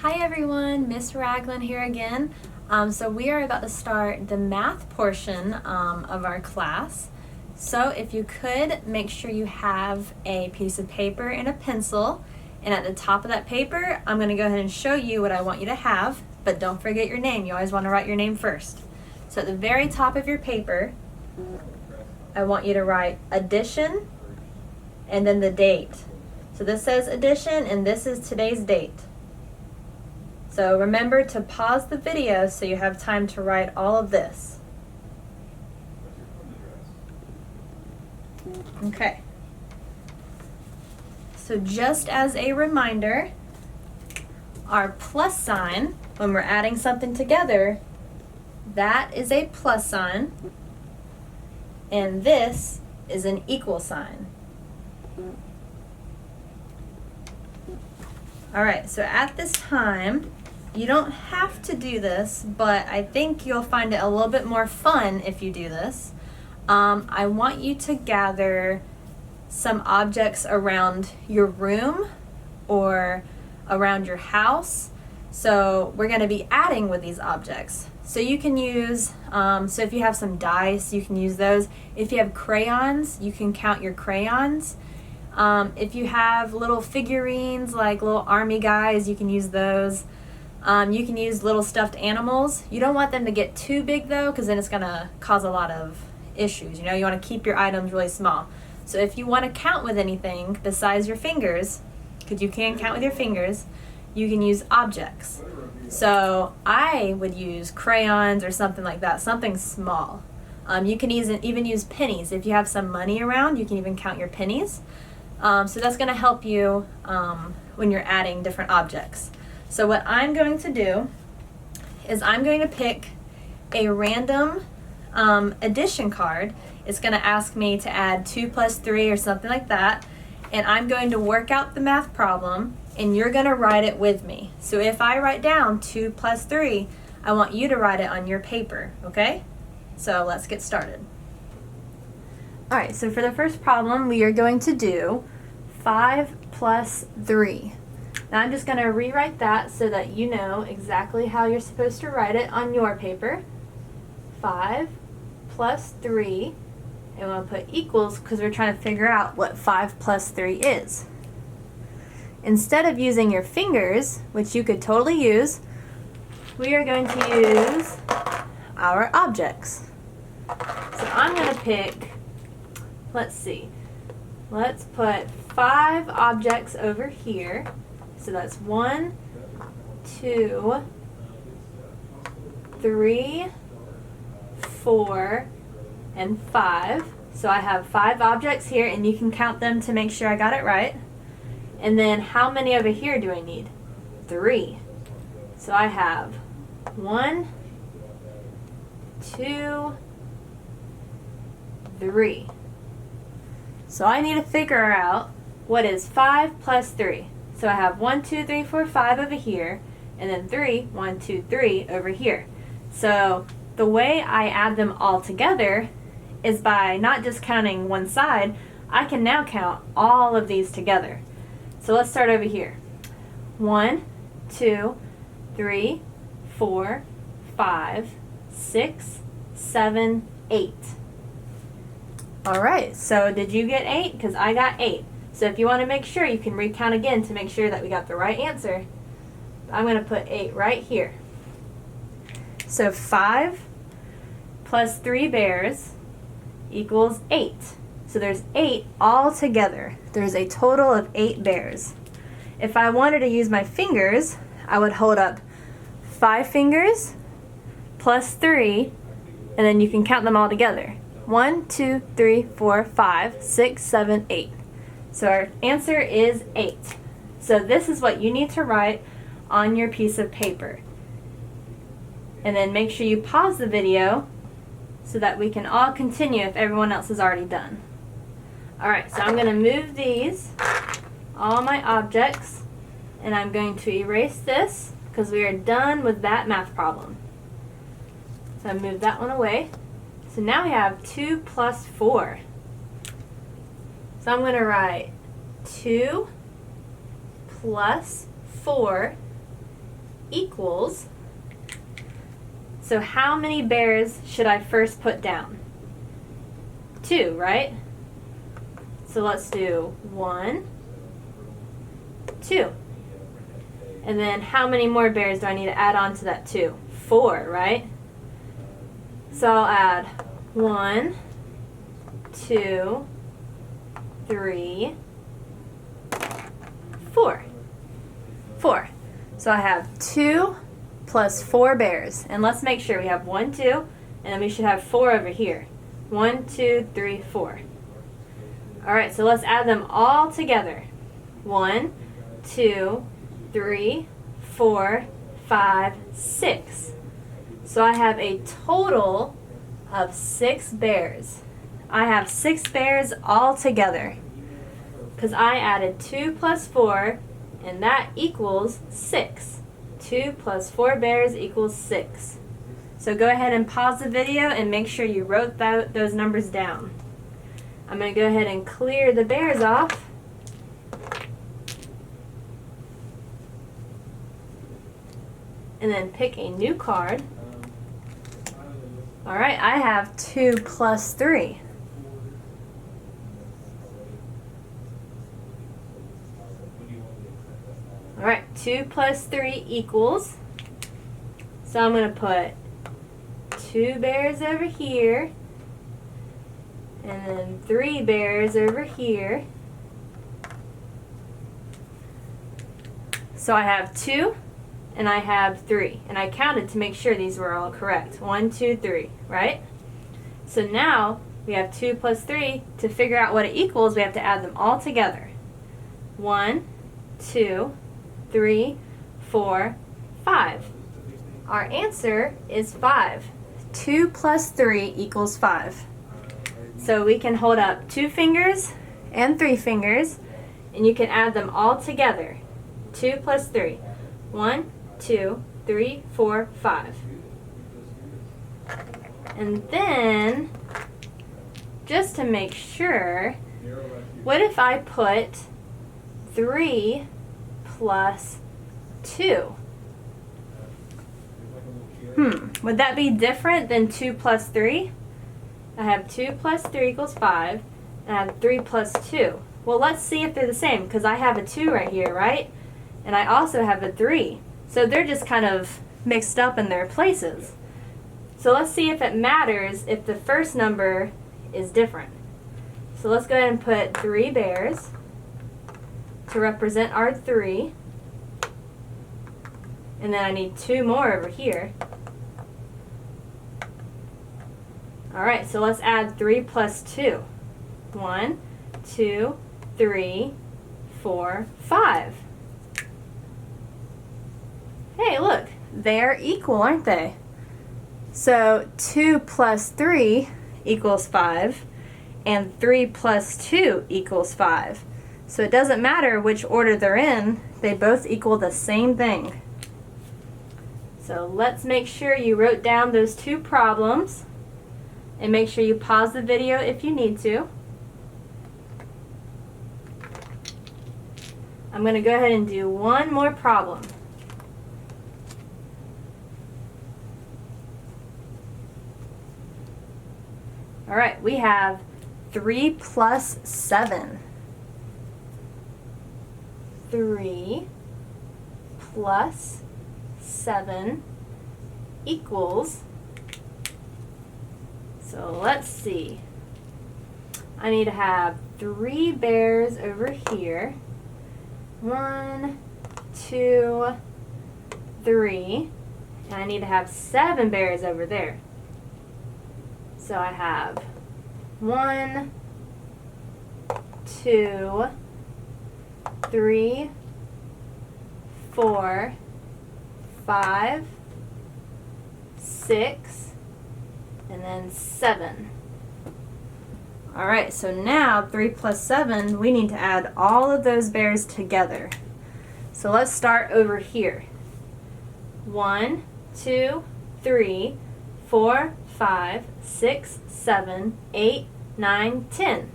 Hi everyone, Miss Raglan here again. So we are about to start the math portion of our class. So if you could, make sure you have a piece of paper and a pencil. And at the top of that paper, I'm going to go ahead and show you what I want you to have. But don't forget your name. You always want to write your name first. So at the very top of your paper, I want you to write addition and then the date. So this says addition and this is today's date. So remember to pause the video so you have time to write all of this. Okay. So just as a reminder, our plus sign, when we're adding something together, that is a plus sign, and this is an equal sign. All right, so at this time, you don't have to do this, but I think you'll find it a little bit more fun if you do this. I want you to gather some objects around your room or around your house. So we're going to be adding with these objects. So you can use, so if you have some dice, you can use those. If you have crayons, you can count your crayons. If you have little figurines, like little army guys, you can use those. You can use little stuffed animals. You don't want them to get too big though, because then it's going to cause a lot of issues. You know, you want to keep your items really small. So if you want to count with anything besides your fingers, because you can count with your fingers, you can use objects. So I would use crayons or something like that, something small. You can even use pennies. If you have some money around, you can even count your pennies. So that's going to help you when you're adding different objects. So what I'm going to do is I'm going to pick a random addition card. It's going to ask me to add 2 plus 3 or something like that. And I'm going to work out the math problem and you're going to write it with me. So if I write down 2 plus 3, I want you to write it on your paper, okay? So let's get started. All right, so for the first problem, we are going to do 5 plus 3. Now I'm just going to rewrite that so that you know exactly how you're supposed to write it on your paper. 5 plus 3, and we'll put equals because we're trying to figure out what 5 plus 3 is. Instead of using your fingers, which you could totally use, we are going to use our objects. So I'm going to pick, let's see, let's put 5 objects over here. So that's 1, 2, 3, 4, and 5. So I have 5 objects here, and you can count them to make sure I got it right. And then how many over here do I need? 3. So I have 1, 2, 3. So I need to figure out what is 5 plus 3. So I have 1, 2, 3, 4, 5 over here, and then 3, 1, 2, 3 over here. So the way I add them all together is by not just counting one side, I can now count all of these together. So let's start over here. 1, 2, 3, 4, 5, 6, 7, 8. All right, so did you get 8? Because I got 8. So if you want to make sure, you can recount again to make sure that we got the right answer. I'm going to put 8 right here. So 5 plus 3 bears equals 8. So there's 8 all together. There's a total of 8 bears. If I wanted to use my fingers, I would hold up 5 fingers plus 3, and then you can count them all together. 1, 2, 3, 4, 5, 6, 7, 8. So our answer is 8. So this is what you need to write on your piece of paper. And then make sure you pause the video so that we can all continue if everyone else is already done. Alright, so I'm going to move these, all my objects, and I'm going to erase this because we are done with that math problem. So I moved that one away. So now we have 2 plus 4. So I'm going to write 2 plus 4 equals, so how many bears should I first put down? 2, right? So let's do 1, 2. And then how many more bears do I need to add on to that 2? 4, right? So I'll add 1, 2, 3, 4. 4. So I have 2 plus 4 bears. And let's make sure we have 1, 2, and then we should have 4 over here. 1, 2, 3, 4. Alright, so let's add them all together. 1, 2, 3, 4, 5, 6. So I have a total of 6 bears. I have 6 bears all together because I added 2 plus 4, and that equals 6. 2 plus 4 bears equals 6. So go ahead and pause the video and make sure you wrote those numbers down. I'm going to go ahead and clear the bears off. And then pick a new card. Alright, I have 2 plus 3. Alright, 2 plus 3 equals, so I'm going to put 2 bears over here, and then 3 bears over here. So I have 2, and I have 3, and I counted to make sure these were all correct. 1, 2, 3, right? So now we have 2 plus 3. To figure out what it equals, we have to add them all together. 1, 2, 3, 4, 5. Our answer is 5. 2 plus 3 equals 5. So we can hold up 2 fingers and 3 fingers, and you can add them all together. 2 plus 3. 1, 2, 3, 4, 5. And then, just to make sure, what if I put 3 plus 2? Would that be different than 2 plus 3? I have 2 plus 3 equals 5, and I have 3 plus 2. Well, let's see if they're the same, because I have a 2 right here, right? And I also have a 3. So they're just kind of mixed up in their places. So let's see if it matters if the first number is different. So let's go ahead and put 3 bears to represent our 3. And then I need 2 more over here. Alright, so let's add 3 plus 2. 1, 2, 3, 4, 5. Hey, look, they're equal, aren't they? So 2 plus 3 equals 5, and 3 plus 2 equals 5. So it doesn't matter which order they're in, they both equal the same thing. So let's make sure you wrote down those 2 problems, and make sure you pause the video if you need to. I'm going to go ahead and do one more problem. Alright, we have 3 plus 7. 3 plus 7 equals, so let's see, I need to have 3 bears over here. 1, 2, 3, and I need to have 7 bears over there. So I have 1, 2, 3, 4, 5, 6, and then 7. Alright, so now 3 plus 7, we need to add all of those bears together. So let's start over here. 1, 2, 3, 4, 5, 6, 7, 8, 9, 10.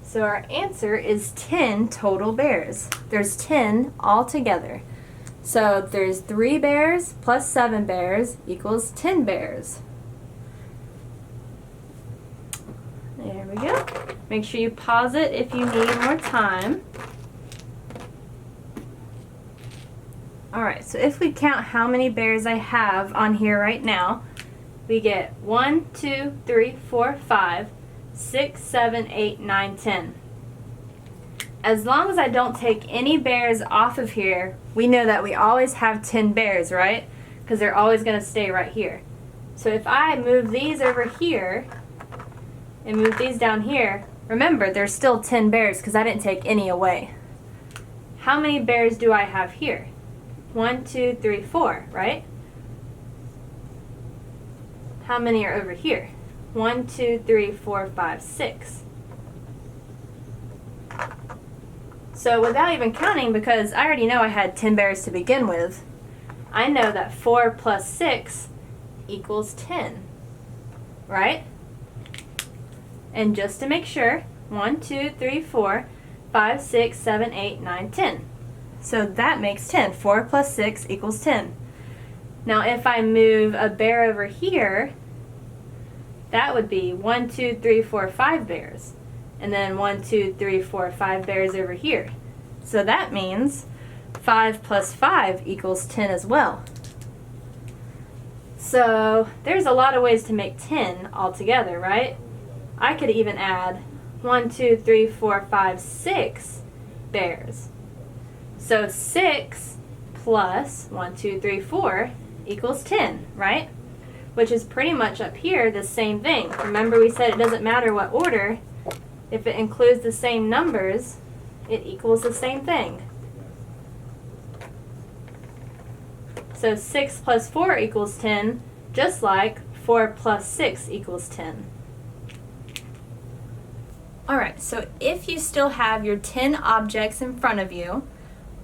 So our answer is 10 total bears. There's 10 all together. So there's 3 bears plus 7 bears equals 10 bears. There we go. Make sure you pause it if you need more time. Alright, so if we count how many bears I have on here right now, we get 1, 2, 3, 4, 5, 6, 7, 8, 9, 10. As long as I don't take any bears off of here, we know that we always have 10 bears, right? Because they're always going to stay right here. So if I move these over here and move these down here, remember there's still 10 bears because I didn't take any away. How many bears do I have here? 1, 2, 3, 4, right? How many are over here? 1, 2, 3, 4, 5, 6. So without even counting, because I already know I had 10 bears to begin with, I know that 4 plus 6 equals 10, right? And just to make sure, 1, 2, 3, 4, 5, 6, 7, 8, 9, 10. So that makes 10. 4 plus 6 equals 10. Now if I move a bear over here, that would be 1, 2, 3, 4, 5 bears. And then 1, 2, 3, 4, 5 bears over here. So that means 5 plus 5 equals 10 as well. So there's a lot of ways to make 10 altogether, right? I could even add 1, 2, 3, 4, 5, 6 bears. So 6 plus 1, 2, 3, 4 equals 10, right? Which is pretty much up here the same thing. Remember we said it doesn't matter what order. If it includes the same numbers, it equals the same thing. So 6 plus 4 equals 10, just like 4 plus 6 equals 10. Alright, so if you still have your 10 objects in front of you,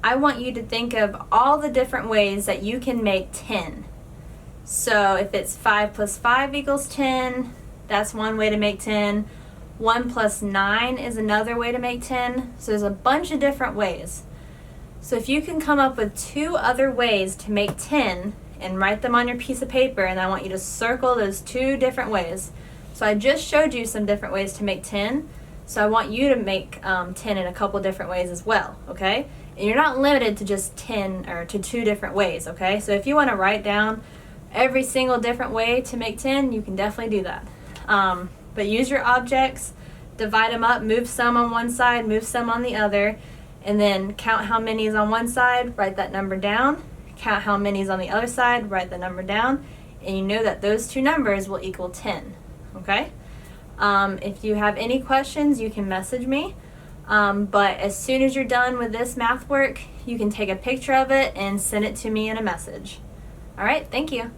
I want you to think of all the different ways that you can make 10. So if it's 5 plus 5 equals 10, that's one way to make 10. 1 plus 9 is another way to make 10. So there's a bunch of different ways. So if you can come up with 2 other ways to make 10 and write them on your piece of paper, and I want you to circle those 2 different ways. So I just showed you some different ways to make 10. So I want you to make 10 in a couple different ways as well, okay? And you're not limited to just 10 or to 2 different ways, okay? So if you want to write down every single different way to make 10, you can definitely do that. But use your objects, divide them up, move some on one side, move some on the other, and then count how many is on one side, write that number down, count how many is on the other side, write the number down, and you know that those 2 numbers will equal 10, okay? If you have any questions, you can message me, but as soon as you're done with this math work, you can take a picture of it and send it to me in a message. All right, thank you.